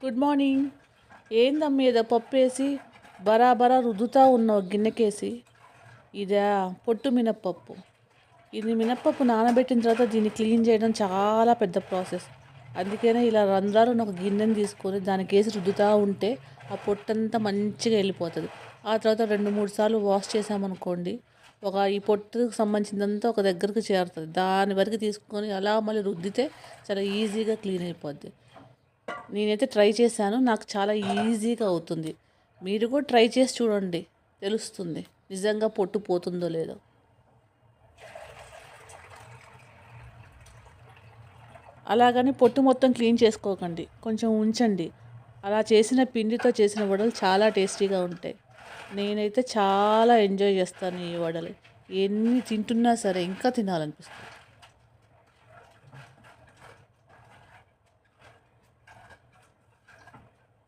Good morning. ఏందమ్మా ఏదో పప్పు వేసి బరాబరా రుద్దుతా ఉన్నావు గిన్నెకేసి. ఇదా పొట్టు మినప్పప్పు. ఇది మినప్పప్పు నానబెట్టిన తర్వాత దీన్ని క్లీన్ చేయడం చాలా పెద్ద ప్రాసెస్. అందుకనే ఇలా రంధ్రాలు ఉన్న ఒక గిన్నెని తీసుకొని దానికేసి రుద్దుతూ ఉంటే ఆ పొట్టంతా మంచిగా వెళ్ళిపోతుంది. ఆ తర్వాత 2-3 సార్లు వాష్ చేసామనుకోండి, ఈ పొట్టుకు సంబంధించిందంతా ఒక దగ్గరకు చేరుతుంది. దాని వరకు తీసుకొని అలా మళ్ళీ రుద్దితే చాలా ఈజీగా క్లీన్ అయిపోద్ది. నేనైతే ట్రై చేశాను, నాకు చాలా ఈజీగా అవుతుంది. మీరు కూడా ట్రై చేసి చూడండి, తెలుస్తుంది నిజంగా పొట్టు పోతుందో లేదో. అలాగని పొట్టు మొత్తం క్లీన్ చేసుకోకండి, కొంచెం ఉంచండి. అలా చేసిన పిండితో చేసిన వడలు చాలా టేస్టీగా ఉంటాయి. నేనైతే చాలా ఎంజాయ్ చేస్తాను ఈ వడలు. ఎన్ని తింటున్నా సరే ఇంకా తినాలనిపిస్తుంది.